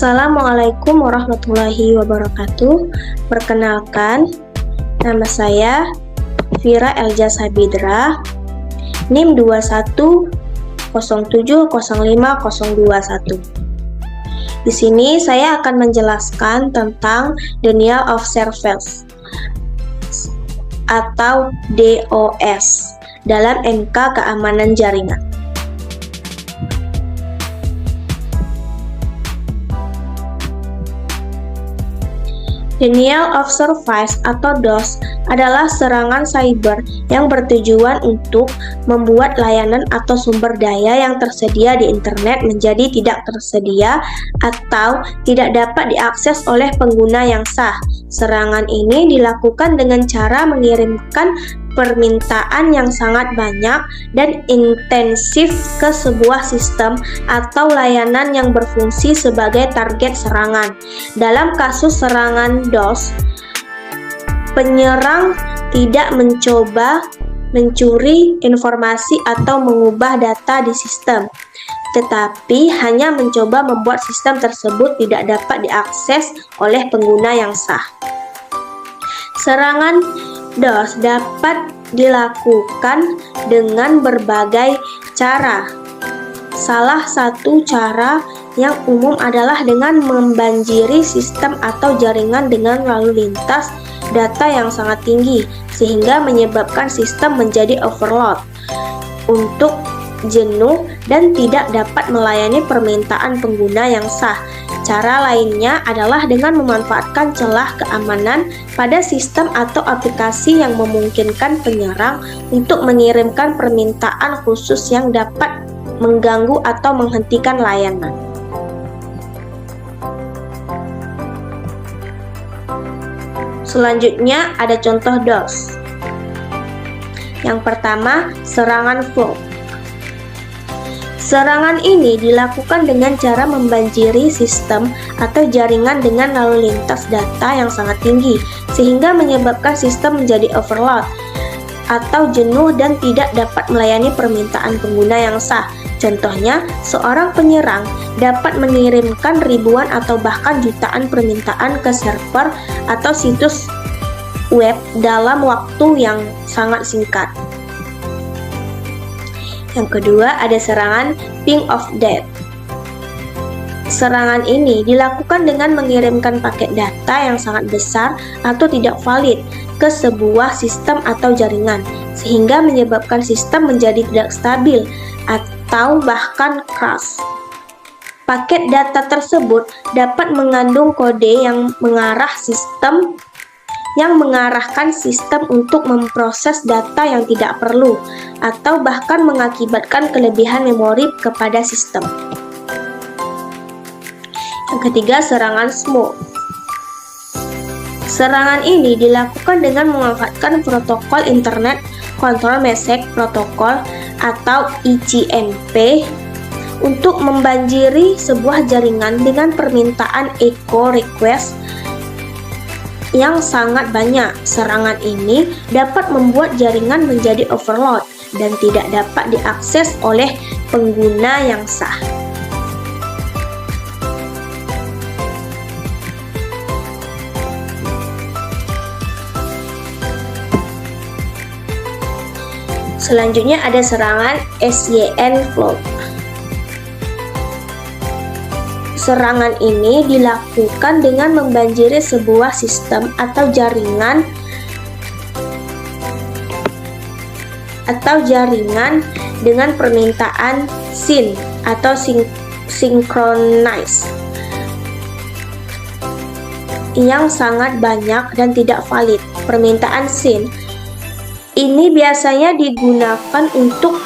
Assalamualaikum warahmatullahi wabarakatuh. Perkenalkan, nama saya Fira Elja Sabidra, NIM 2107050021. Di sini saya akan menjelaskan tentang Denial of Service atau DOS dalam NK keamanan jaringan. Denial of Service atau DOS adalah serangan cyber yang bertujuan untuk membuat layanan atau sumber daya yang tersedia di internet menjadi tidak tersedia atau tidak dapat diakses oleh pengguna yang sah. Serangan ini dilakukan dengan cara mengirimkan permintaan yang sangat banyak dan intensif ke sebuah sistem atau layanan yang berfungsi sebagai target serangan. Dalam kasus serangan DOS, penyerang tidak mencoba mencuri informasi atau mengubah data di sistem, tetapi hanya mencoba membuat sistem tersebut tidak dapat diakses oleh pengguna yang sah. Serangan DOS dapat dilakukan dengan berbagai cara. Salah satu cara yang umum adalah dengan membanjiri sistem atau jaringan dengan lalu lintas data yang sangat tinggi, sehingga menyebabkan sistem menjadi overload untuk jenuh dan tidak dapat melayani permintaan pengguna yang sah. Cara lainnya adalah dengan memanfaatkan celah keamanan pada sistem atau aplikasi yang memungkinkan penyerang untuk mengirimkan permintaan khusus yang dapat mengganggu atau menghentikan layanan. Selanjutnya ada contoh DOS. Yang pertama, serangan Flood. Serangan ini dilakukan dengan cara membanjiri sistem atau jaringan dengan lalu lintas data yang sangat tinggi, sehingga menyebabkan sistem menjadi overload atau jenuh dan tidak dapat melayani permintaan pengguna yang sah. Contohnya, seorang penyerang dapat mengirimkan ribuan atau bahkan jutaan permintaan ke server atau situs web dalam waktu yang sangat singkat. Yang kedua, ada serangan Ping of Death. Serangan ini dilakukan dengan mengirimkan paket data yang sangat besar atau tidak valid ke sebuah sistem atau jaringan, sehingga menyebabkan sistem menjadi tidak stabil atau bahkan crash. Paket data tersebut dapat mengandung kode yang mengarahkan sistem untuk memproses data yang tidak perlu atau bahkan mengakibatkan kelebihan memori kepada sistem. Yang ketiga, serangan Smoke. Serangan ini dilakukan dengan memanfaatkan protokol Internet Control Message Protocol atau ICMP untuk membanjiri sebuah jaringan dengan permintaan echo request yang sangat banyak. Serangan ini dapat membuat jaringan menjadi overload dan tidak dapat diakses oleh pengguna yang sah. Selanjutnya ada serangan SYN Flood. Serangan ini dilakukan dengan membanjiri sebuah sistem atau jaringan dengan permintaan SYN atau synchronize yang sangat banyak dan tidak valid. Permintaan SYN ini biasanya digunakan untuk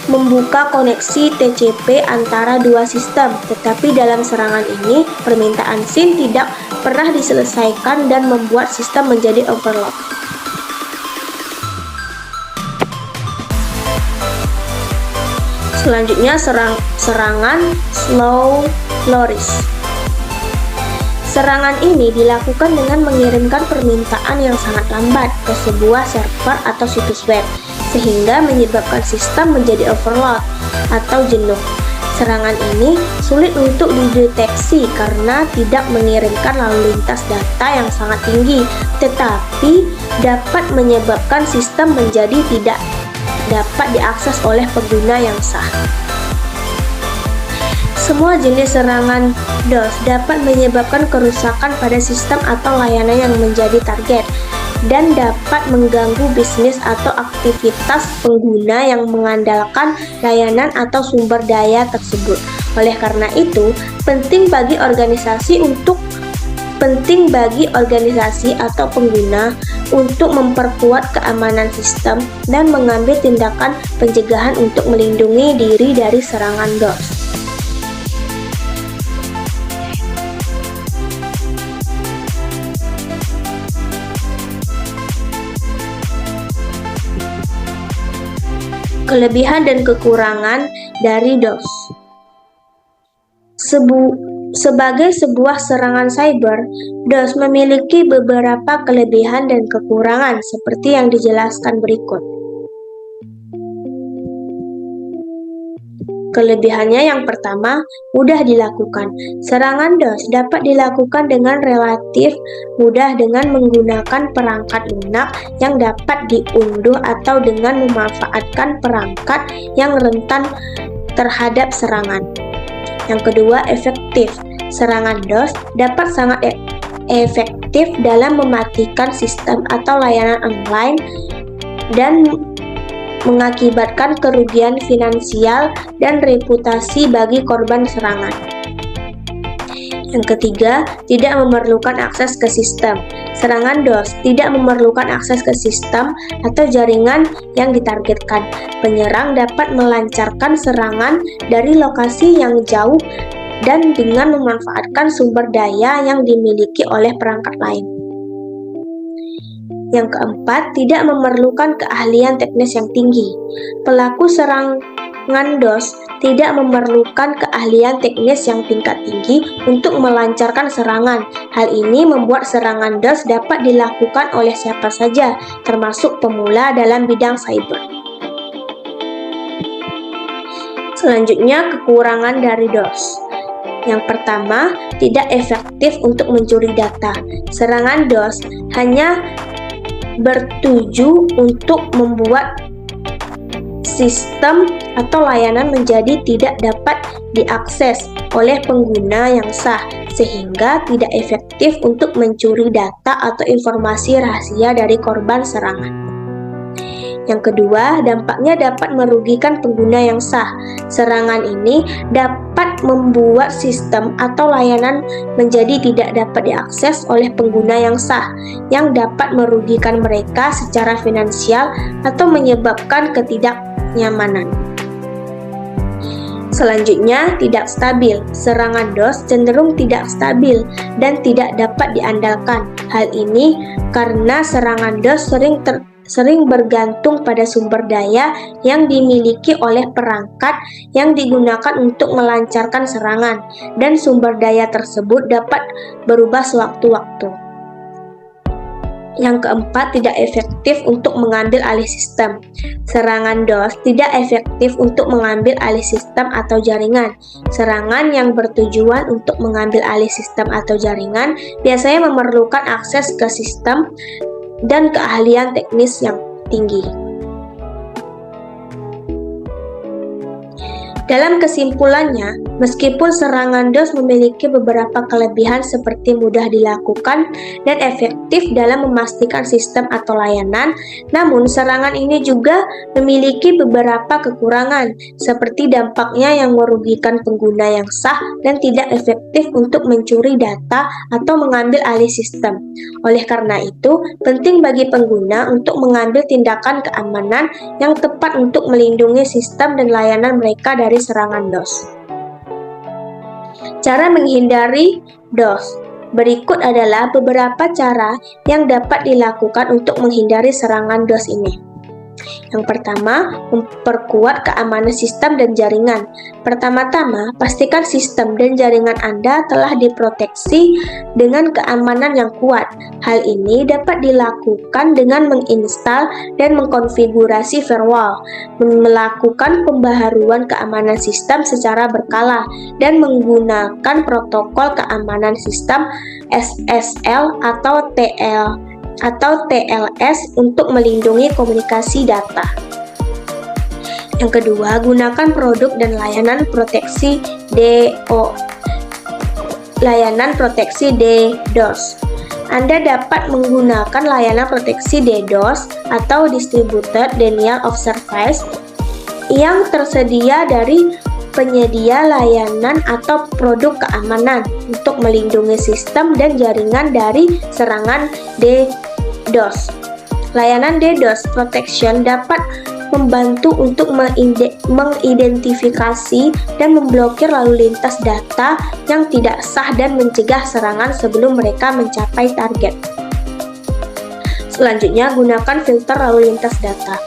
membuka koneksi TCP antara dua sistem, tetapi dalam serangan ini permintaan SYN tidak pernah diselesaikan dan membuat sistem menjadi overload. Selanjutnya serangan Slow Loris. Serangan ini dilakukan dengan mengirimkan permintaan yang sangat lambat ke sebuah server atau situs web, sehingga menyebabkan sistem menjadi overload atau jenuh. Serangan ini sulit untuk dideteksi karena tidak mengirimkan lalu lintas data yang sangat tinggi, tetapi dapat menyebabkan sistem menjadi tidak dapat diakses oleh pengguna yang sah. Semua jenis serangan DOS dapat menyebabkan kerusakan pada sistem atau layanan yang menjadi target, dan dapat mengganggu bisnis atau aktivitas pengguna yang mengandalkan layanan atau sumber daya tersebut. Oleh karena itu, penting bagi organisasi atau pengguna untuk memperkuat keamanan sistem dan mengambil tindakan pencegahan untuk melindungi diri dari serangan DOS. Kelebihan dan kekurangan dari DOS. Sebagai sebuah serangan cyber, DOS memiliki beberapa kelebihan dan kekurangan seperti yang dijelaskan berikut. Kelebihannya yang pertama, mudah dilakukan. Serangan DOS dapat dilakukan dengan relatif mudah dengan menggunakan perangkat lunak yang dapat diunduh atau dengan memanfaatkan perangkat yang rentan terhadap serangan. Yang kedua, efektif. Serangan DOS dapat sangat efektif dalam mematikan sistem atau layanan online dan mengakibatkan kerugian finansial dan reputasi bagi korban serangan. Yang ketiga, tidak memerlukan akses ke sistem. Serangan DOS tidak memerlukan akses ke sistem atau jaringan yang ditargetkan. Penyerang dapat melancarkan serangan dari lokasi yang jauh dan dengan memanfaatkan sumber daya yang dimiliki oleh perangkat lain. Yang keempat, tidak memerlukan keahlian teknis yang tinggi. Pelaku serangan DOS tidak memerlukan keahlian teknis yang tingkat tinggi untuk melancarkan serangan. Hal ini membuat serangan DOS dapat dilakukan oleh siapa saja, termasuk pemula dalam bidang cyber. Selanjutnya, kekurangan dari DOS. Yang pertama, tidak efektif untuk mencuri data. Serangan DOS hanya bertuju untuk membuat sistem atau layanan menjadi tidak dapat diakses oleh pengguna yang sah, sehingga tidak efektif untuk mencuri data atau informasi rahasia dari korban serangan. Yang kedua, dampaknya dapat merugikan pengguna yang sah. Serangan ini dapat membuat sistem atau layanan menjadi tidak dapat diakses oleh pengguna yang sah, yang dapat merugikan mereka secara finansial atau menyebabkan ketidaknyamanan. Selanjutnya, tidak stabil. Serangan DOS cenderung tidak stabil dan tidak dapat diandalkan. Hal ini karena serangan DOS sering bergantung pada sumber daya yang dimiliki oleh perangkat yang digunakan untuk melancarkan serangan, dan sumber daya tersebut dapat berubah sewaktu-waktu. Yang keempat, tidak efektif untuk mengambil alih sistem. Serangan DOS tidak efektif untuk mengambil alih sistem atau jaringan. Serangan yang bertujuan untuk mengambil alih sistem atau jaringan biasanya memerlukan akses ke sistem dan keahlian teknis yang tinggi. Dalam kesimpulannya, meskipun serangan DOS memiliki beberapa kelebihan seperti mudah dilakukan dan efektif dalam memastikan sistem atau layanan, namun serangan ini juga memiliki beberapa kekurangan, seperti dampaknya yang merugikan pengguna yang sah dan tidak efektif untuk mencuri data atau mengambil alih sistem. Oleh karena itu, penting bagi pengguna untuk mengambil tindakan keamanan yang tepat untuk melindungi sistem dan layanan mereka dari serangan DOS. Cara menghindari DOS. Berikut adalah beberapa cara yang dapat dilakukan untuk menghindari serangan DOS ini. Yang pertama, memperkuat keamanan sistem dan jaringan. Pertama-tama, pastikan sistem dan jaringan Anda telah diproteksi dengan keamanan yang kuat. Hal ini dapat dilakukan dengan menginstal dan mengkonfigurasi firewall, melakukan pembaharuan keamanan sistem secara berkala, dan menggunakan protokol keamanan sistem SSL atau TLS untuk melindungi komunikasi data. Yang kedua, gunakan produk dan layanan proteksi DDoS. Anda dapat menggunakan layanan proteksi DDoS atau Distributed Denial of Service yang tersedia dari penyedia layanan atau produk keamanan untuk melindungi sistem dan jaringan dari serangan DDoS. Layanan DDoS Protection dapat membantu untuk mengidentifikasi dan memblokir lalu lintas data yang tidak sah dan mencegah serangan sebelum mereka mencapai target. Selanjutnya, gunakan filter lalu lintas data.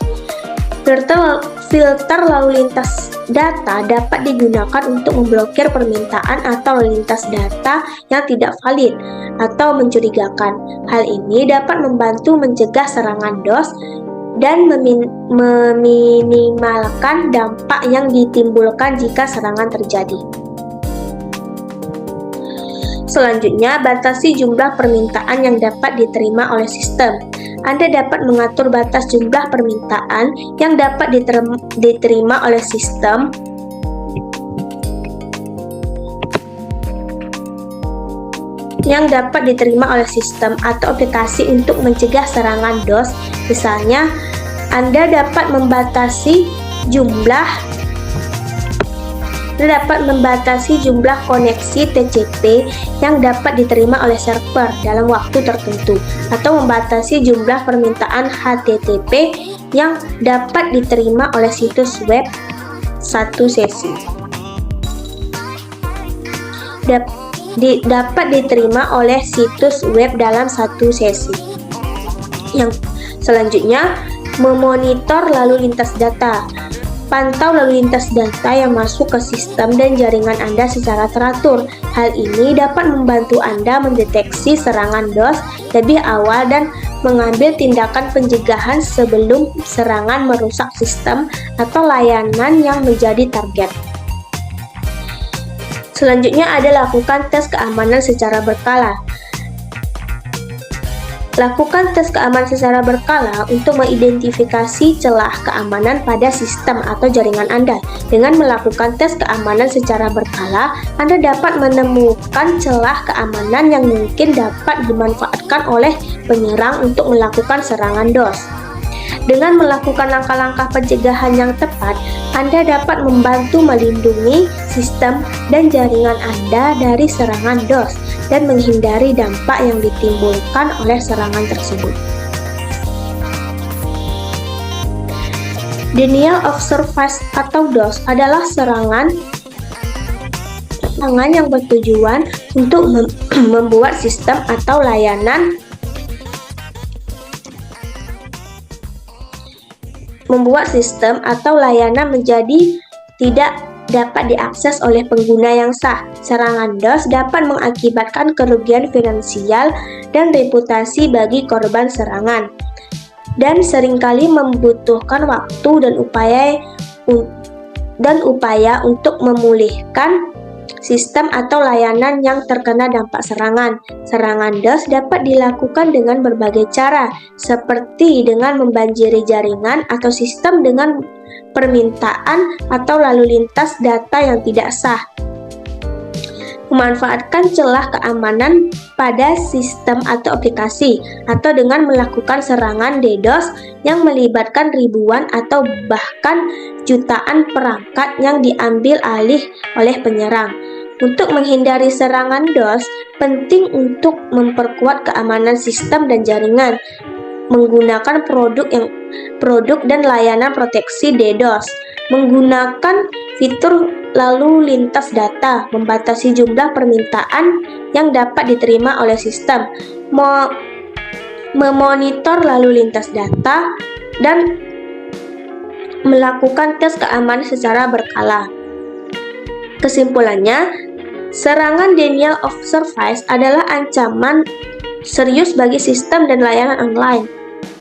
Filter lalu lintas data dapat digunakan untuk memblokir permintaan atau lalu lintas data yang tidak valid atau mencurigakan. Hal ini dapat membantu mencegah serangan DOS dan meminimalkan dampak yang ditimbulkan jika serangan terjadi. Selanjutnya, batasi jumlah permintaan yang dapat diterima oleh sistem. Anda dapat mengatur batas jumlah permintaan yang dapat diterima oleh sistem atau aplikasi untuk mencegah serangan DOS. Misalnya, Anda dapat membatasi jumlah koneksi TCP yang dapat diterima oleh server dalam waktu tertentu, atau membatasi jumlah permintaan HTTP yang dapat diterima oleh situs web satu sesi. Dapat diterima oleh situs web dalam satu sesi. Yang selanjutnya, memonitor lalu lintas data. Pantau lalu lintas data yang masuk ke sistem dan jaringan Anda secara teratur. Hal ini dapat membantu Anda mendeteksi serangan DOS lebih awal dan mengambil tindakan pencegahan sebelum serangan merusak sistem atau layanan yang menjadi target. Selanjutnya ada lakukan tes keamanan secara berkala. Lakukan tes keamanan secara berkala untuk mengidentifikasi celah keamanan pada sistem atau jaringan Anda. Dengan melakukan tes keamanan secara berkala, Anda dapat menemukan celah keamanan yang mungkin dapat dimanfaatkan oleh penyerang untuk melakukan serangan DOS. Dengan melakukan langkah-langkah pencegahan yang tepat, Anda dapat membantu melindungi sistem dan jaringan Anda dari serangan DOS dan menghindari dampak yang ditimbulkan oleh serangan tersebut. Denial of Service atau DOS adalah serangan yang bertujuan untuk membuat sistem atau layanan menjadi tidak dapat diakses oleh pengguna yang sah. Serangan DOS dapat mengakibatkan kerugian finansial dan reputasi bagi korban serangan, dan seringkali membutuhkan waktu dan upaya untuk memulihkan sistem atau layanan yang terkena dampak serangan. Serangan DOS dapat dilakukan dengan berbagai cara, seperti dengan membanjiri jaringan atau sistem dengan permintaan atau lalu lintas data yang tidak sah, memanfaatkan celah keamanan pada sistem atau aplikasi, atau dengan melakukan serangan DDoS yang melibatkan ribuan atau bahkan jutaan perangkat yang diambil alih oleh penyerang. Untuk menghindari serangan DOS, penting untuk memperkuat keamanan sistem dan jaringan, menggunakan produk dan layanan proteksi DDoS, menggunakan fitur lalu lintas data, membatasi jumlah permintaan yang dapat diterima oleh sistem, memonitor lalu lintas data, dan melakukan tes keamanan secara berkala. Kesimpulannya, serangan denial of service adalah ancaman serius bagi sistem dan layanan online.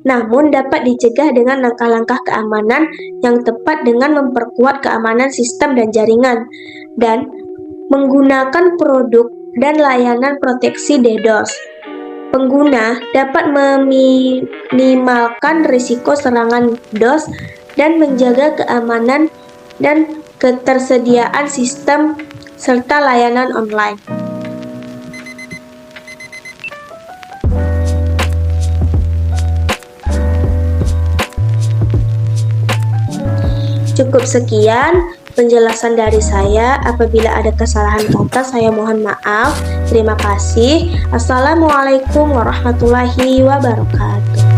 Namun dapat dicegah dengan langkah-langkah keamanan yang tepat dengan memperkuat keamanan sistem dan jaringan, dan menggunakan produk dan layanan proteksi DDoS. Pengguna dapat meminimalkan risiko serangan DOS dan menjaga keamanan dan ketersediaan sistem serta layanan online. Cukup sekian penjelasan dari saya. Apabila ada kesalahan kata, saya mohon maaf. Terima kasih. Assalamualaikum warahmatullahi wabarakatuh.